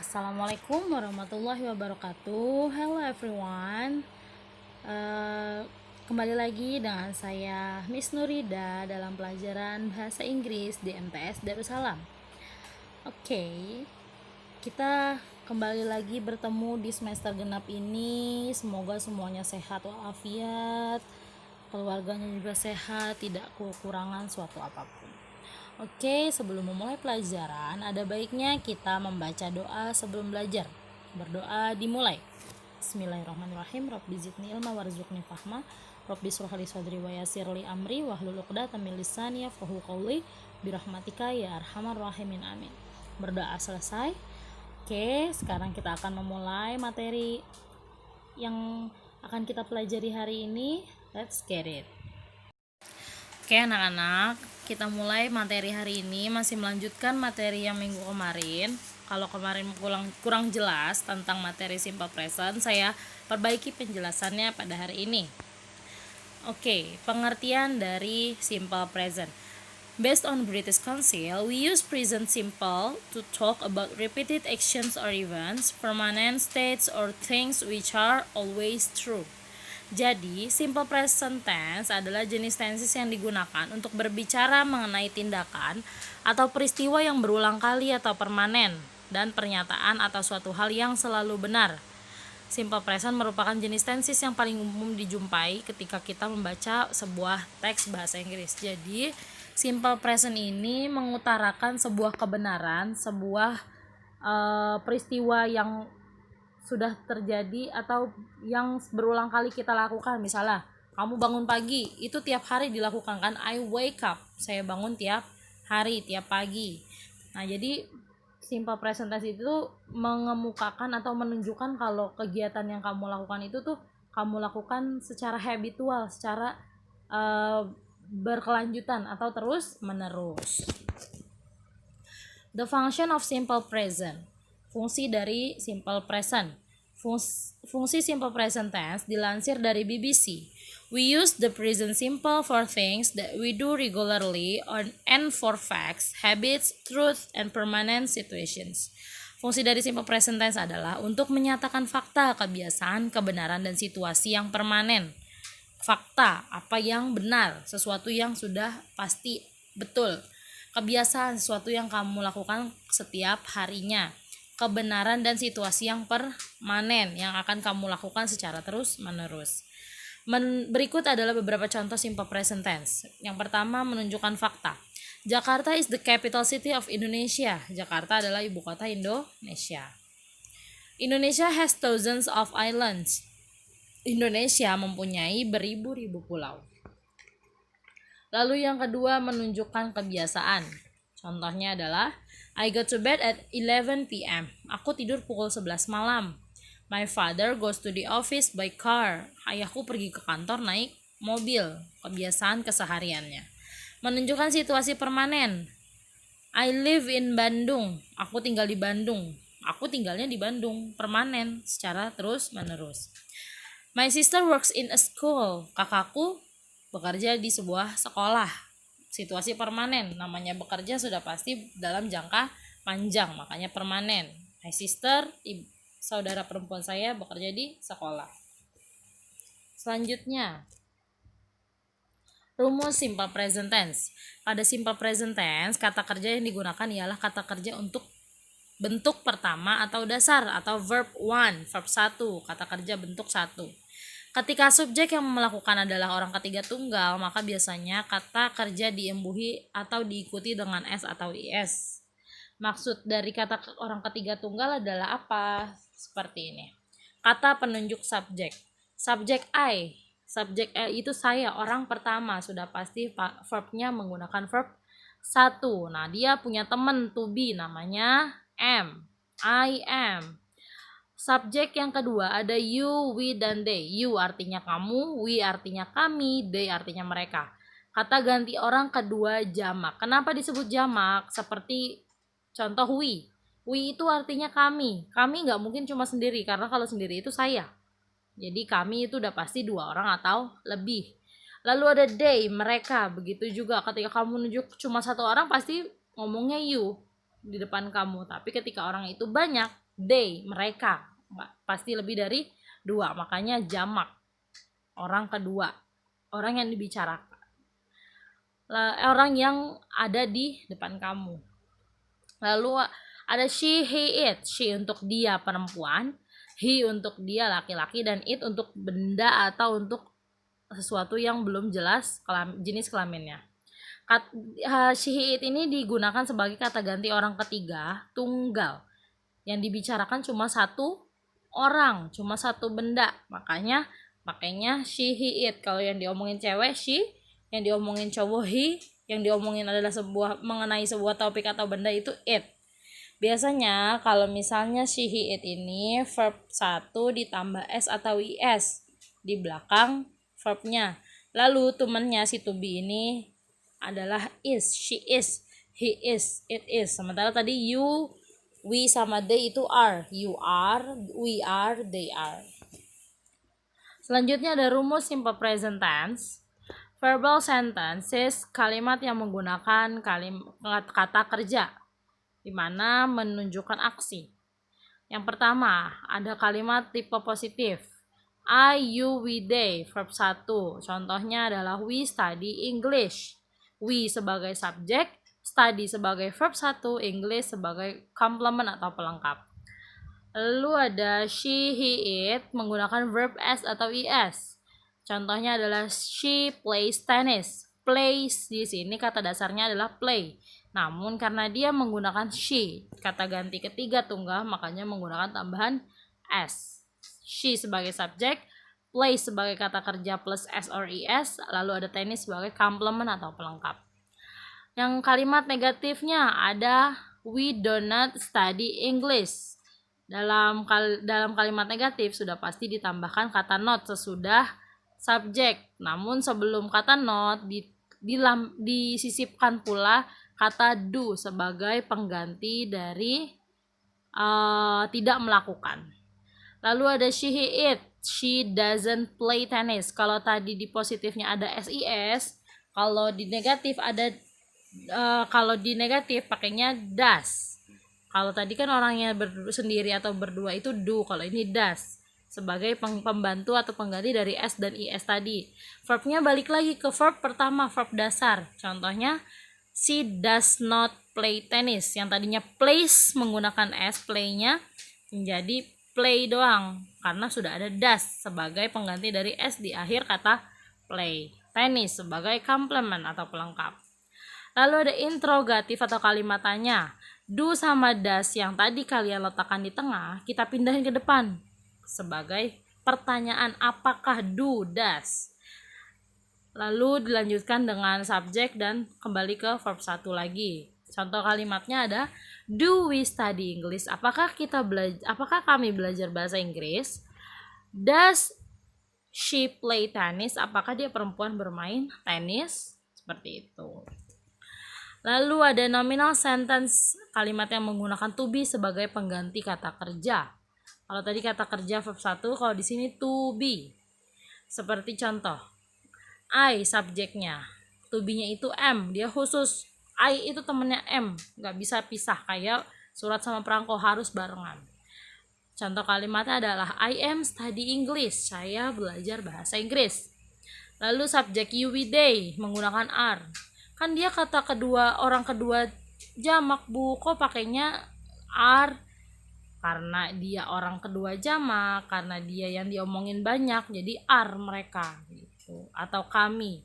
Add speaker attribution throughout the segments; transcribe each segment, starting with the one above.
Speaker 1: Assalamualaikum warahmatullahi wabarakatuh. Hello everyone. Eh, Kembali lagi dengan saya Miss Nurida dalam pelajaran bahasa Inggris di MTS Darussalam. Oke, kita kembali lagi bertemu di semester genap ini. Semoga semuanya sehat walafiat, keluarganya juga sehat, tidak kekurangan suatu apapun. Oke, sebelum memulai pelajaran, ada baiknya kita membaca doa sebelum belajar. Berdoa dimulai. Bismillahirrahmanirrahim. Rabbi zidni ilma warzuqni fahma. Rabbi shrah li sadri wa yassir li amri wahlul 'uqdatam min lisani yafqahu qawli birahmatika ya arhamar rahimin amin. Berdoa selesai. Oke, sekarang kita akan memulai materi yang akan kita pelajari hari ini. Let's get it. Oke anak-anak, kita mulai materi hari ini, masih melanjutkan materi yang minggu kemarin. Kalau kemarin kurang jelas tentang materi simple present, saya perbaiki penjelasannya pada hari ini. Oke, pengertian dari simple present. Based on British Council, we use present simple to talk about repeated actions or events, permanent states or things which are always true. Jadi, simple present tense adalah jenis tenses yang digunakan untuk berbicara mengenai tindakan atau peristiwa yang berulang kali atau permanen dan pernyataan atau suatu hal yang selalu benar. Simple present merupakan jenis tenses yang paling umum dijumpai ketika kita membaca sebuah teks bahasa Inggris. Jadi, simple present ini mengutarakan sebuah kebenaran, sebuah peristiwa yang sudah terjadi atau yang berulang kali kita lakukan. Misalnya kamu bangun pagi, itu tiap hari dilakukan kan. I wake up, saya bangun tiap hari, tiap pagi. Nah, jadi simple present tense itu mengemukakan atau menunjukkan kalau kegiatan yang kamu lakukan itu tuh kamu lakukan secara habitual, secara berkelanjutan atau terus menerus. The function of simple present. Fungsi dari simple present. Fungsi simple present tense dilansir dari BBC. We use the present simple for things that we do regularly and for facts, habits, truth, and permanent situations. Fungsi dari simple present tense adalah untuk menyatakan fakta, kebiasaan, kebenaran, dan situasi yang permanen. Fakta, apa yang benar, sesuatu yang sudah pasti betul. Kebiasaan, sesuatu yang kamu lakukan setiap harinya. Kebenaran dan situasi yang permanen yang akan kamu lakukan secara terus menerus. Berikut adalah beberapa contoh simple present tense. Yang pertama, menunjukkan fakta. Jakarta is the capital city of Indonesia. Jakarta adalah ibu kota Indonesia. Indonesia has thousands of islands. Indonesia mempunyai beribu-ribu pulau. Lalu yang kedua, menunjukkan kebiasaan. Contohnya adalah I go to bed at 11 p.m. Aku tidur pukul 11 malam. My father goes to the office by car. Ayahku pergi ke kantor naik mobil. Kebiasaan kesehariannya. Menunjukkan situasi permanen. I live in Bandung. Aku tinggal di Bandung. Aku tinggalnya di Bandung. Permanen, secara terus menerus. My sister works in a school. Kakakku bekerja di sebuah sekolah. Situasi permanen, namanya bekerja sudah pasti dalam jangka panjang, makanya permanen. My sister, saudara perempuan saya bekerja di sekolah. Selanjutnya, rumus simple present tense. Pada simple present tense, kata kerja yang digunakan ialah kata kerja untuk bentuk pertama atau dasar atau verb 1, verb 1, kata kerja bentuk 1. Ketika subjek yang melakukan adalah orang ketiga tunggal, maka biasanya kata kerja diembuhi atau diikuti dengan s atau is. Maksud dari kata orang ketiga tunggal adalah apa? Seperti ini. Kata penunjuk subjek. Subjek I. Subjek I itu saya, orang pertama. Sudah pasti verbnya menggunakan verb 1. Nah, dia punya teman to be, namanya am. I am. Subjek yang kedua ada you, we, dan they. You artinya kamu, we artinya kami, they artinya mereka. Kata ganti orang kedua jamak. Kenapa disebut jamak? Seperti contoh we. We itu artinya kami. Kami nggak mungkin cuma sendiri, karena kalau sendiri itu saya. Jadi kami itu udah pasti 2 orang atau lebih. Lalu ada they, mereka. Begitu juga ketika kamu nunjuk cuma 1 orang, pasti ngomongnya you di depan kamu. Tapi ketika orang itu banyak, they, mereka. Pasti lebih dari 2, makanya jamak. Orang kedua, orang yang dibicarakan. Orang yang ada di depan kamu. Lalu ada she, he, it. She untuk dia perempuan, he untuk dia laki-laki, dan it untuk benda atau untuk sesuatu yang belum jelas jenis kelaminnya. She, he, it ini digunakan sebagai kata ganti orang ketiga tunggal. Yang dibicarakan cuma satu orang, cuma satu benda. Makanya pakainya she, he, it. Kalau yang diomongin cewek she, yang diomongin cowok he, yang diomongin adalah mengenai sebuah topik atau benda itu it. Biasanya kalau misalnya she, he, it ini verb 1 ditambah s atau is di belakang verbnya. Lalu temannya si to be ini adalah is, she is, he is, it is. Sementara tadi you, we sama they itu are. You are, we are, they are. Selanjutnya ada rumus simple present tense. Verbal sentences, kalimat yang menggunakan kata kerja di mana menunjukkan aksi. Yang pertama, ada kalimat tipe positif. I, you, we, they, verb 1. Contohnya adalah we study English. We sebagai subjek, study sebagai verb 1, English sebagai complement atau pelengkap. Lalu ada she, he, it menggunakan verb s atau is. Contohnya adalah she plays tennis. Plays di sini kata dasarnya adalah play. Namun karena dia menggunakan she, kata ganti ketiga tunggal, makanya menggunakan tambahan s. She sebagai subjek, play sebagai kata kerja plus s or es, lalu ada tennis sebagai complement atau pelengkap. Yang kalimat negatifnya ada we do not study English. Dalam kalimat negatif sudah pasti ditambahkan kata not sesudah subjek. Namun sebelum kata not disisipkan pula kata do sebagai pengganti dari tidak melakukan. Lalu ada she, he, it. She doesn't play tennis. Kalau tadi di positifnya ada sis, kalau di negatif pakainya does. Kalau tadi kan orangnya sendiri atau berdua itu do, kalau ini does sebagai pembantu atau pengganti dari s dan is tadi. Verbnya balik lagi ke verb pertama, verb dasar. Contohnya she does not play tennis. Yang tadinya plays menggunakan s, playnya menjadi play doang karena sudah ada does sebagai pengganti dari s di akhir kata play. Tennis sebagai complement atau pelengkap. Lalu ada interrogatif atau kalimat tanya. Do sama does yang tadi kalian letakkan di tengah, kita pindahin ke depan sebagai pertanyaan, apakah do, does. Lalu dilanjutkan dengan subjek dan kembali ke verb 1 lagi. Contoh kalimatnya ada do we study English? Apakah kami belajar bahasa Inggris? Does she play tennis? Apakah dia perempuan bermain tenis? Seperti itu. Lalu ada nominal sentence, kalimat yang menggunakan to be sebagai pengganti kata kerja. Kalau tadi kata kerja verb 1, kalau di sini to be. Seperti contoh, I subjeknya, to be-nya itu M, dia khusus. I itu temennya M, nggak bisa pisah kayak surat sama perangko, harus barengan. Contoh kalimatnya adalah I am study English, saya belajar bahasa Inggris. Lalu subjek you, we, they menggunakan are. Kan dia kata kedua, orang kedua jamak bu, kok pakainya are? Karena dia orang kedua jamak, karena dia yang diomongin banyak, jadi are mereka gitu, atau kami.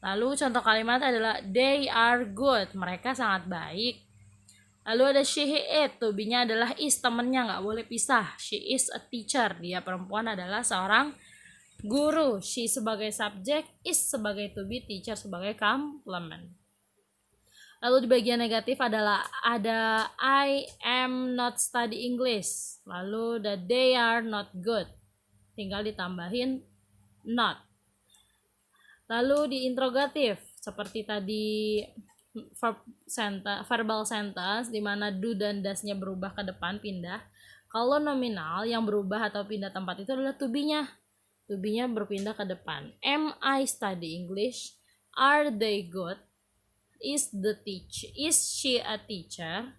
Speaker 1: Lalu contoh kalimat adalah they are good, mereka sangat baik. Lalu ada she, he, it, to be-nya adalah is, temennya nggak boleh pisah. She is a teacher, dia perempuan adalah seorang guru. She sebagai subjek, is sebagai to be, teacher sebagai complement. Lalu di bagian negatif adalah ada I am not study English. Lalu the they are not good. Tinggal ditambahin not. Lalu di interrogatif seperti tadi verbal sentence di mana do dan does-nya berubah ke depan, pindah. Kalau nominal yang berubah atau pindah tempat itu adalah to be-nya. To be-nya berpindah ke depan. Am I study English? Are they good? Is she a teacher?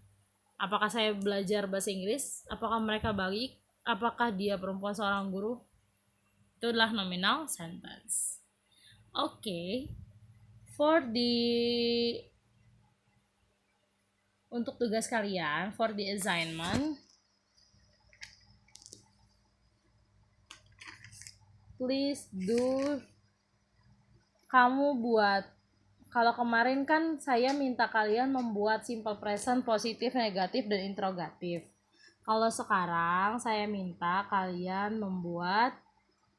Speaker 1: Apakah saya belajar bahasa Inggris? Apakah mereka baik? Apakah dia perempuan seorang guru? Itu adalah nominal sentence. Oke. Untuk tugas kalian, for the assignment, please do, kamu buat, kalau kemarin kan saya minta kalian membuat simple present, positif, negatif, dan interrogatif. Kalau sekarang saya minta kalian membuat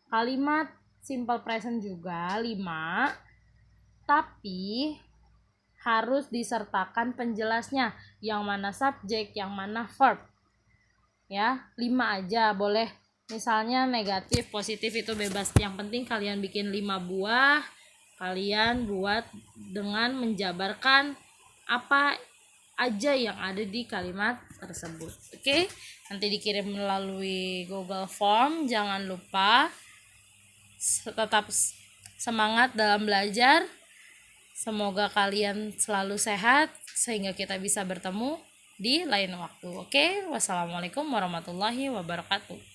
Speaker 1: kalimat simple present juga 5, tapi harus disertakan penjelasnya, yang mana subjek, yang mana verb. Ya, 5 aja boleh. Misalnya negatif, positif itu bebas. Yang penting kalian bikin 5 buah. Kalian buat dengan menjabarkan apa aja yang ada di kalimat tersebut. Oke? Nanti dikirim melalui Google Form. Jangan lupa tetap semangat dalam belajar. Semoga kalian selalu sehat sehingga kita bisa bertemu di lain waktu. Oke, wassalamualaikum warahmatullahi wabarakatuh.